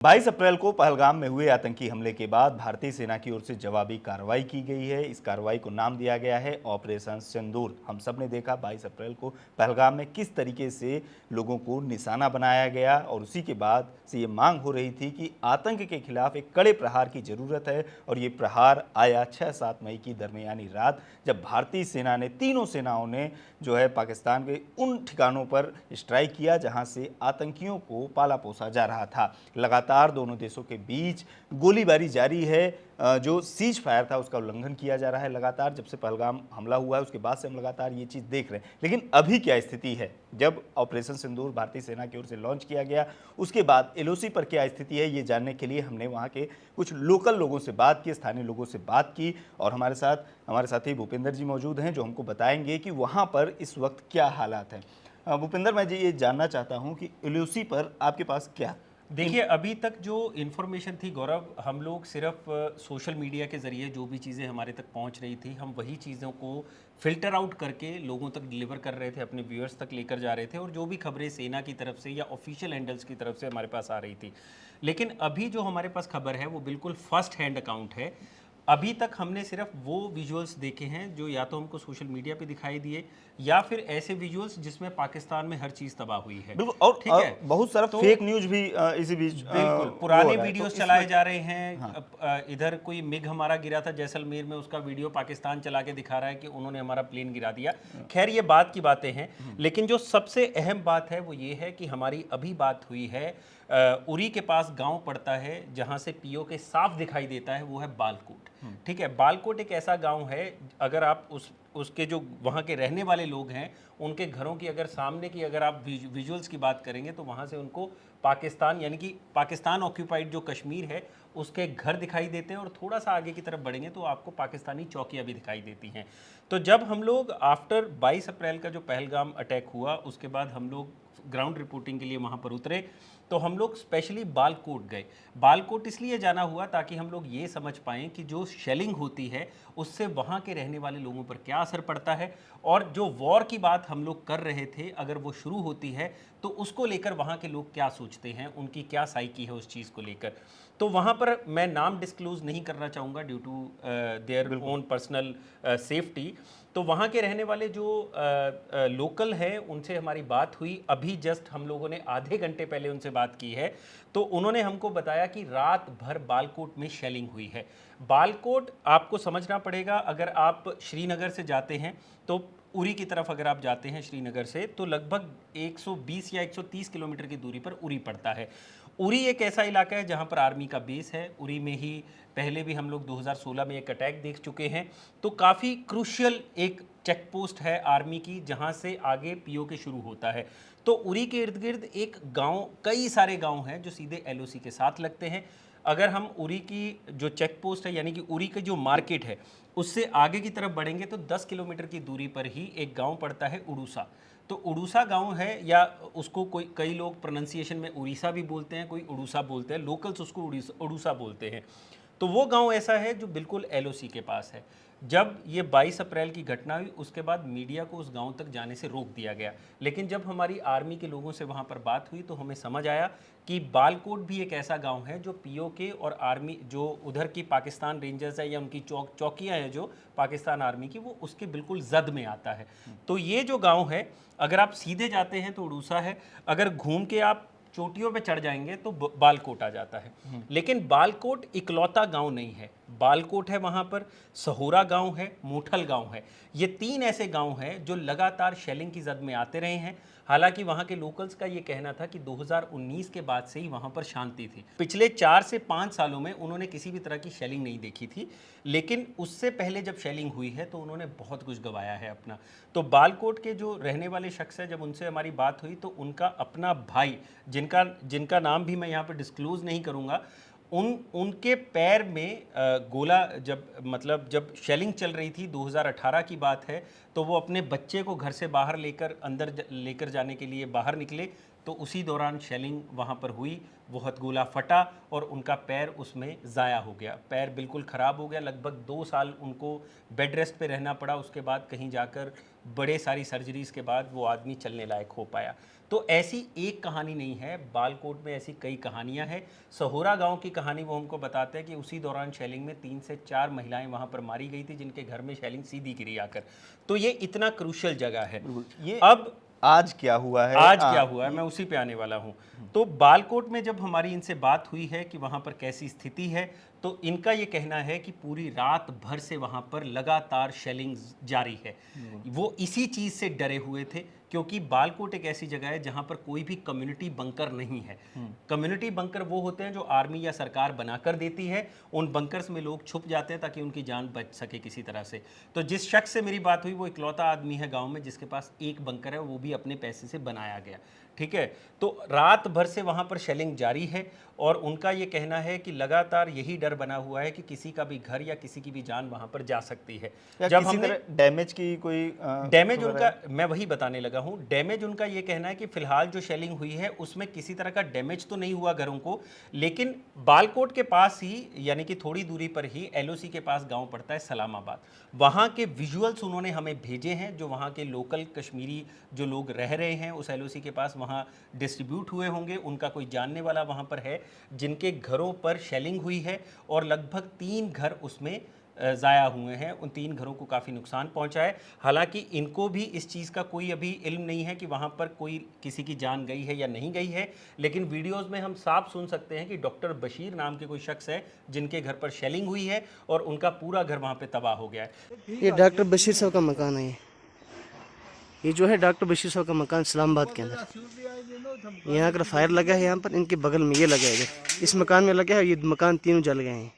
22 अप्रैल को पहलगाम में हुए आतंकी हमले के बाद भारतीय सेना की ओर से जवाबी कार्रवाई की गई है। इस कार्रवाई को नाम दिया गया है ऑपरेशन सिंदूर। हम सब ने देखा 22 अप्रैल को पहलगाम में किस तरीके से लोगों को निशाना बनाया गया और उसी के बाद से ये मांग हो रही थी कि आतंक के खिलाफ एक कड़े प्रहार की ज़रूरत है। और ये प्रहार आया 6-7 मई की दरमियानी रात, जब भारतीय सेना ने, तीनों सेनाओं ने जो है पाकिस्तान के उन ठिकानों पर स्ट्राइक किया जहां से आतंकियों को पाला पोसा जा रहा था। लगातार दोनों देशों के बीच गोलीबारी जारी है। जो सीज फायर था उसका उल्लंघन किया जा रहा है लगातार। जब से पहलगाम हमला हुआ है उसके बाद से हम लगातार ये चीज़ देख रहे हैं। लेकिन अभी क्या स्थिति है, जब ऑपरेशन सिंदूर भारतीय सेना की ओर से लॉन्च किया गया उसके बाद एलओसी पर क्या स्थिति है, ये जानने के लिए हमने वहाँ के कुछ लोकल लोगों से बात की, स्थानीय लोगों से बात की। और हमारे साथी भूपेंद्र जी मौजूद हैं जो हमको बताएंगे कि वहाँ पर इस वक्त क्या हालात हैं। भूपेंद्र, मैं ये जानना चाहता हूँ कि एलओसी पर आपके पास क्या देखिए, अभी तक जो इन्फॉर्मेशन थी गौरव, हम लोग सिर्फ सोशल मीडिया के ज़रिए जो भी चीज़ें हमारे तक पहुंच रही थी, हम वही चीज़ों को फ़िल्टर आउट करके लोगों तक डिलीवर कर रहे थे, अपने व्यूअर्स तक लेकर जा रहे थे। और जो भी खबरें सेना की तरफ से या ऑफिशियल हैंडल्स की तरफ से हमारे पास आ रही थी। लेकिन अभी जो हमारे पास खबर है वो बिल्कुल फर्स्ट हैंड अकाउंट है। अभी तक हमने सिर्फ वो विजुअल्स देखे हैं जो या तो हमको सोशल मीडिया पे दिखाई दिए, या फिर ऐसे विजुअल्स जिसमें पाकिस्तान में हर चीज़ तबाह हुई है। बिल्कुल। और ठीक है, बहुत सारा तो फेक न्यूज भी इसी बीच बिल्कुल वो पुराने हो रहा है। वीडियोस तो चलाए इसमें जा रहे हैं। हाँ। इधर कोई मिग हमारा गिरा था जैसलमेर में, उसका वीडियो पाकिस्तान चला के दिखा रहा है कि उन्होंने हमारा प्लेन गिरा दिया। खैर, ये बात की बातें हैं। लेकिन जो सबसे अहम बात है वो ये है कि हमारी अभी बात हुई है, उरी के पास गांव पड़ता है जहां से पीओके साफ दिखाई देता है, वो है बालकोट। ठीक है, बालकोट एक ऐसा गांव है, अगर आप उसके जो वहाँ के रहने वाले लोग हैं उनके घरों की अगर सामने की अगर आप विजुअल्स की बात करेंगे तो वहाँ से उनको पाकिस्तान, यानी कि पाकिस्तान ऑक्यूपाइड जो कश्मीर है उसके घर दिखाई देते हैं। और थोड़ा सा आगे की तरफ बढ़ेंगे तो आपको पाकिस्तानी चौकियाँ भी दिखाई देती हैं। तो जब हम लोग आफ्टर 22 अप्रैल का जो पहलगाम अटैक हुआ उसके बाद हम लोग ग्राउंड रिपोर्टिंग के लिए वहाँ पर उतरे, तो हम लोग स्पेशली बालकोट गए। बालकोट इसलिए जाना हुआ ताकि हम लोग ये समझ पाएँ कि जो शेलिंग होती है उससे वहाँ के रहने वाले लोगों पर क्या असर पड़ता है, और जो वॉर की बात हम लोग कर रहे थे अगर वो शुरू होती है तो उसको लेकर वहाँ के लोग क्या सोचते हैं, उनकी क्या साइकी है उस चीज़ को लेकर। तो वहाँ पर मैं नाम डिस्क्लोज नहीं करना चाहूँगा due to their own personal safety. तो वहाँ के रहने वाले जो लोकल हैं उनसे हमारी बात हुई, अभी जस्ट हम लोगों ने आधे घंटे पहले उनसे बात की है। तो उन्होंने हमको बताया कि रात भर बालकोट में शेलिंग हुई है। बालकोट आपको समझना पड़ेगा, अगर आप श्रीनगर से जाते हैं तो उरी की तरफ अगर आप जाते हैं श्रीनगर से तो लगभग 120 या 130 किलोमीटर की दूरी पर उरी पड़ता है। उरी एक ऐसा इलाका है जहां पर आर्मी का बेस है। उरी में ही पहले भी हम लोग 2016 में एक अटैक देख चुके हैं। तो काफ़ी क्रूशियल एक चेक पोस्ट है आर्मी की जहां से आगे पीओके शुरू होता है। तो उरी के इर्द गिर्द एक गांव, कई सारे गांव हैं जो सीधे एलओसी के साथ लगते हैं। अगर हम उरी की जो चेक पोस्ट है, यानी कि उरी की जो मार्केट है, उससे आगे की तरफ बढ़ेंगे तो 10 किलोमीटर की दूरी पर ही एक गांव पड़ता है उड़ूसा। तो उड़ूसा गांव है, या उसको कई लोग प्रोनाउंसिएशन में उड़ीसा भी बोलते हैं, कोई उड़ूसा बोलते हैं, लोकल्स उसको उड़ूसा बोलते हैं। तो वो गांव ऐसा है जो बिल्कुल एलओसी के पास है। जब ये 22 अप्रैल की घटना हुई उसके बाद मीडिया को उस गांव तक जाने से रोक दिया गया। लेकिन जब हमारी आर्मी के लोगों से वहां पर बात हुई तो हमें समझ आया कि बालकोट भी एक ऐसा गांव है जो पीओके और आर्मी, जो उधर की पाकिस्तान रेंजर्स है या उनकी चौकियां हैं जो पाकिस्तान आर्मी की, वो उसके बिल्कुल जद में आता है। तो ये जो गाँव है, अगर आप सीधे जाते हैं तो उड़ूसा है, अगर घूम के आप चोटियों पे चढ़ जाएंगे तो बालकोट आ जाता है। लेकिन बालकोट इकलौता गांव नहीं है। बालकोट है, वहां पर सहोरा गांव है, मोठल गांव है। ये तीन ऐसे गांव हैं जो लगातार शेलिंग की जद में आते रहे हैं। हालांकि वहां के लोकल्स का ये कहना था कि 2019 के बाद से ही वहां पर शांति थी। पिछले 4 से 5 सालों में उन्होंने किसी भी तरह की शेलिंग नहीं देखी थी। लेकिन उससे पहले जब शेलिंग हुई है तो उन्होंने बहुत कुछ गंवाया है अपना। तो बालकोट के जो रहने वाले शख्स है, जब उनसे हमारी बात हुई तो उनका अपना भाई, जिनका नाम भी मैं यहाँ पर डिस्क्लोज नहीं करूँगा, उनके पैर में गोला, जब शेलिंग चल रही थी, 2018 की बात है, तो वो अपने बच्चे को घर से बाहर लेकर अंदर लेकर जाने के लिए बाहर निकले। तो उसी दौरान शेलिंग वहाँ पर हुई, वो हथगोला फटा और उनका पैर उसमें ज़ाया हो गया। पैर बिल्कुल ख़राब हो गया, लगभग 2 साल उनको बेड रेस्ट पे रहना पड़ा। उसके बाद कहीं जाकर बड़े सारी सर्जरीज़ के बाद वो आदमी चलने लायक हो पाया। तो ऐसी एक कहानी नहीं है, बालकोट में ऐसी कई कहानियां हैं। सहोरा गांव की कहानी वो हमको बताते हैं कि उसी दौरान शेलिंग में 3 से 4 महिलाएं वहां पर मारी गई थी, जिनके घर में शेलिंग सीधी गिरी आकर। तो ये इतना क्रूशियल जगह है। ये अब आज क्या हुआ है? आज क्या हुआ है, मैं उसी पे आने वाला हूँ। तो बालकोट में जब हमारी इनसे बात हुई है कि वहाँ पर कैसी स्थिति है, तो इनका ये कहना है कि पूरी रात भर से वहाँ पर लगातार शेलिंग जारी है। वो इसी चीज़ से डरे हुए थे, क्योंकि बालकोट एक ऐसी जगह है जहाँ पर कोई भी कम्युनिटी बंकर नहीं है। कम्युनिटी बंकर वो होते हैं जो आर्मी या सरकार बनाकर देती है। उन बंकर्स में लोग छुप जाते हैं ताकि उनकी जान बच सके किसी तरह से। तो जिस शख्स से मेरी बात हुई वो इकलौता आदमी है गांव में जिसके पास एक बंकर है, वो भी अपने पैसे से बनाया गया। ठीक है, तो रात भर से वहां पर शेलिंग जारी है और उनका ये कहना है कि लगातार यही डर बना हुआ है कि किसी का भी घर या किसी की भी जान वहां पर जा सकती है। जब हमने डैमेज की कोई डैमेज उनका, मैं वही बताने लगा हूं, डैमेज उनका ये कहना है कि फिलहाल जो शेलिंग हुई है उसमें किसी तरह का डैमेज तो नहीं हुआ घरों को, लेकिन बालकोट के पास ही यानी कि थोड़ी दूरी पर ही एलओसी के पास गांव पड़ता है सलामाबाद, वहां के विजुअल्स उन्होंने हमें भेजे हैं जो वहां के लोकल कश्मीरी जो लोग रह रहे हैं उस एलओसी के पास वहां डिस्ट्रीब्यूट हुए होंगे। उनका कोई जानने वाला वहां पर है जिनके घरों पर शेलिंग हुई है और लगभग 3 घर उसमें ज़ाया हुए हैं। उन 3 घरों को काफ़ी नुकसान पहुंचा है। हालांकि इनको भी इस चीज़ का कोई अभी इल्म नहीं है कि वहां पर कोई किसी की जान गई है या नहीं गई है, लेकिन वीडियोस में हम साफ सुन सकते हैं कि डॉक्टर बशीर नाम के कोई शख्स है जिनके घर पर शेलिंग हुई है और उनका पूरा घर वहां पे तबाह हो गया है। ये डॉक्टर बशीर साहब का मकान है। ये जो है डॉक्टर बशीर साहब का मकान इस्लामाबाद के अंदर। यहाँ अगर फायर लगा है यहाँ पर, इनके बगल में ये लगा है, इस मकान में लगा है। ये मकान तीनों जल गए हैं।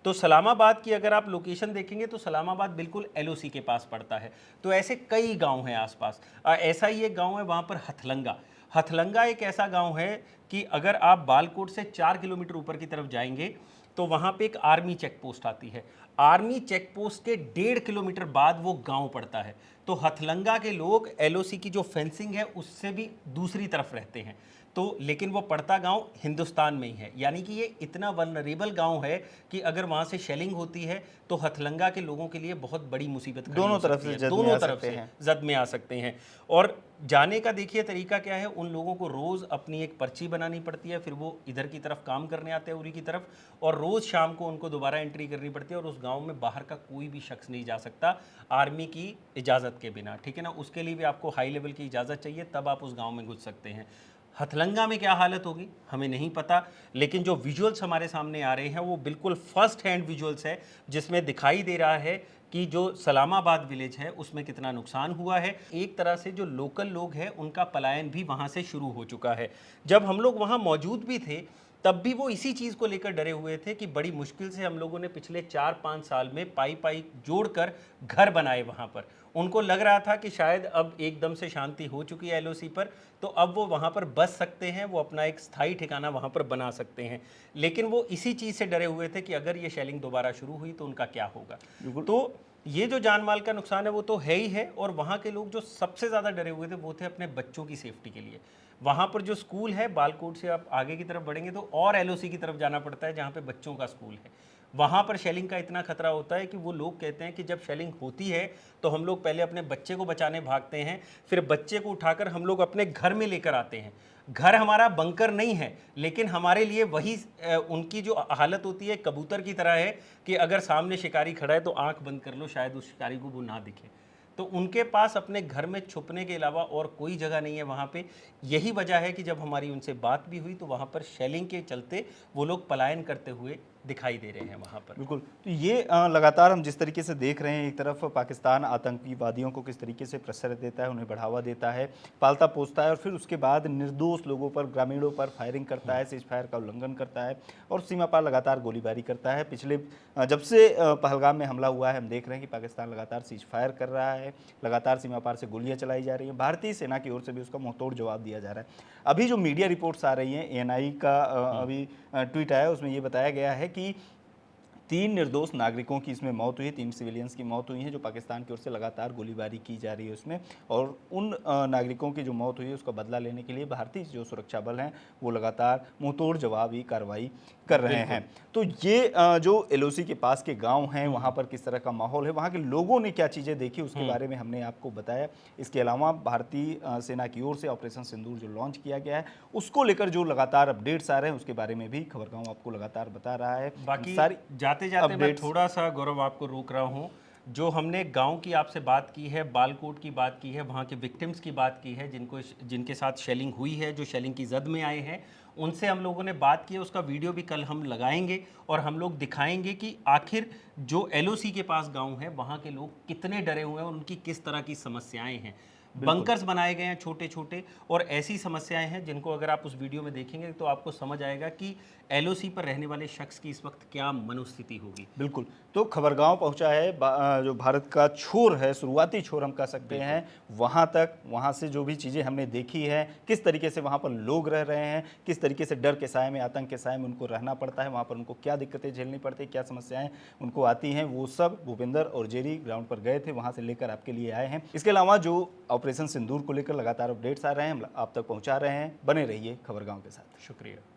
तो सलामाबाद की अगर आप लोकेशन देखेंगे तो सलामाबाद बिल्कुल एलओसी के पास पड़ता है। तो ऐसे कई गांव हैं आसपास। ऐसा ही एक गांव है वहां पर हथलंगा। हथलंगा एक ऐसा गांव है कि अगर आप बालकोट से 4 किलोमीटर ऊपर की तरफ जाएंगे तो वहां पे एक आर्मी चेक पोस्ट आती है। आर्मी चेक पोस्ट के 1.5 किलोमीटर बाद वो गांव पड़ता है। तो हथलंगा के लोग एलओसी की जो फेंसिंग है उससे भी दूसरी तरफ रहते हैं। तो लेकिन वो पड़ता गांव हिंदुस्तान में ही है, यानी कि ये इतना वल्नरेबल गांव है कि अगर वहां से शेलिंग होती है तो हथलंगा के लोगों के लिए बहुत बड़ी मुसीबत खड़ी दोनों हो तरफ सकती से है। दोनों तरफ से जद में आ सकते हैं। और जाने का देखिए तरीका क्या है, उन लोगों को रोज़ अपनी एक पर्ची बनानी पड़ती है, फिर वो इधर की तरफ काम करने आते हैं उरी की तरफ, और रोज़ शाम को उनको दोबारा एंट्री करनी पड़ती है। और उस गांव में बाहर का कोई भी शख्स नहीं जा सकता आर्मी की इजाज़त के बिना, ठीक है ना। उसके लिए भी आपको हाई लेवल की इजाज़त चाहिए, तब आप उस गाँव में घुस सकते हैं। हथलंगा में क्या हालत होगी हमें नहीं पता, लेकिन जो विजुअल्स हमारे सामने आ रहे हैं वो बिल्कुल फर्स्ट हैंड विजुअल्स है, जिसमें दिखाई दे रहा है कि जो सलामाबाद विलेज है उसमें कितना नुकसान हुआ है। एक तरह से जो लोकल लोग हैं उनका पलायन भी वहाँ से शुरू हो चुका है। जब हम लोग वहाँ मौजूद भी थे तब भी वो इसी चीज़ को लेकर डरे हुए थे कि बड़ी मुश्किल से हम लोगों ने पिछले 4-5 साल में पाई जोड़कर घर बनाए वहाँ पर। उनको लग रहा था कि शायद अब एकदम से शांति हो चुकी है एलओसी पर, तो अब वो वहाँ पर बस सकते हैं, वो अपना एक स्थायी ठिकाना वहाँ पर बना सकते हैं। लेकिन वो इसी चीज़ से डरे हुए थे कि अगर ये शेलिंग दोबारा शुरू हुई तो उनका क्या होगा। तो ये जो जान माल का नुकसान है वो तो है ही है, और वहाँ के लोग जो सबसे ज़्यादा डरे हुए थे वो थे अपने बच्चों की सेफ्टी के लिए। वहाँ पर जो स्कूल है, बालकोट से आप आगे की तरफ बढ़ेंगे तो और एलओसी की तरफ जाना पड़ता है जहाँ पे बच्चों का स्कूल है। वहाँ पर शेलिंग का इतना खतरा होता है कि वो लोग कहते हैं कि जब शेलिंग होती है तो हम लोग पहले अपने बच्चे को बचाने भागते हैं, फिर बच्चे को उठाकर हम लोग अपने घर में लेकर आते हैं। घर हमारा बंकर नहीं है, लेकिन हमारे लिए वही उनकी जो हालत होती है कबूतर की तरह है कि अगर सामने शिकारी खड़ा है तो आंख बंद कर लो, शायद उस शिकारी को वो ना दिखे। तो उनके पास अपने घर में छुपने के अलावा और कोई जगह नहीं है वहाँ पे। यही वजह है कि जब हमारी उनसे बात भी हुई तो वहाँ पर शेलिंग के चलते वो लोग पलायन करते हुए दिखाई दे रहे हैं वहाँ पर। बिल्कुल। तो ये लगातार हम जिस तरीके से देख रहे हैं, एक तरफ पाकिस्तान आतंकवादियों को किस तरीके से प्रेशर देता है, उन्हें बढ़ावा देता है, पालता पोसता है, और फिर उसके बाद निर्दोष लोगों पर, ग्रामीणों पर फायरिंग करता है, सीज फायर का उल्लंघन करता है और सीमा पार लगातार गोलीबारी करता है। पिछले जब से पहलगाम में हमला हुआ है हम देख रहे हैं कि पाकिस्तान लगातार सीज फायर कर रहा है, लगातार सीमा पार से गोलियाँ चलाई जा रही हैं। भारतीय सेना की ओर से भी उसका मुंहतोड़ जवाब दिया जा रहा है। अभी जो मीडिया रिपोर्ट्स आ रही हैं, एएनआई का अभी ट्वीट आया, उसमें ये बताया गया है कि 3 निर्दोष नागरिकों की इसमें मौत हुई है, 3 सिविलियंस की मौत हुई है, जो पाकिस्तान की ओर से लगातार गोलीबारी की जा रही है उसमें। और उन नागरिकों की जो मौत हुई है उसका बदला लेने के लिए भारतीय जो सुरक्षा बल हैं वो लगातार मुंहतोड़ जवाबी कार्रवाई कर रहे हैं। तो ये जो एलओसी के पास के गांव हैं वहां पर किस तरह का माहौल है, वहां के लोगों ने क्या चीज़ें देखी, उसके बारे में हमने आपको बताया। इसके अलावा भारतीय सेना की ओर से ऑपरेशन सिंदूर जो लॉन्च किया गया है उसको लेकर जो लगातार अपडेट्स आ रहे हैं उसके बारे में भी खबरगांव आपको लगातार बता रहा है। बाकी सारी जाते जाते मैं updates- थोड़ा सा गौरव आपको रोक रहा हूँ। जो हमने गांव की आपसे बात की है, बालकोट की बात की है, वहाँ के विक्टिम्स की बात की है, जिनके साथ शेलिंग हुई है, जो शेलिंग की जद में आए हैं, उनसे हम लोगों ने बात की है। उसका वीडियो भी कल हम लगाएंगे और हम लोग दिखाएंगे कि आखिर जो एलओसी के पास गांव है वहाँ के लोग कितने डरे हुए हैं और उनकी किस तरह की समस्याएं हैं। बंकर्स बनाए गए हैं छोटे छोटे, और ऐसी समस्याएं हैं जिनको अगर आप उस वीडियो में देखेंगे तो आपको समझ आएगा कि एलओसी पर रहने वाले शख्स की इस वक्त क्या मनोस्थिति होगी। बिल्कुल। तो खबरगांव पहुंचा है जो भारत का छोर है, शुरुआती छोर हम कह सकते हैं, वहां तक, वहां से जो भी चीज़ें हमने देखी है, किस तरीके से वहां पर लोग रह रहे हैं, किस तरीके से डर के साए में, आतंक के साए में उनको रहना पड़ता है, वहां पर उनको क्या दिक्कतें झेलनी पड़ती है, क्या समस्याएं उनको आती हैं, वो सब भूपेंद्र और जेरी ग्राउंड पर गए थे, वहां से लेकर आपके लिए आए हैं। इसके अलावा जो ऑपरेशन सिंदूर को लेकर लगातार अपडेट्स आ रहे हैं हम आप तक पहुंचा रहे हैं। बने रहिए खबरगांव के साथ। शुक्रिया।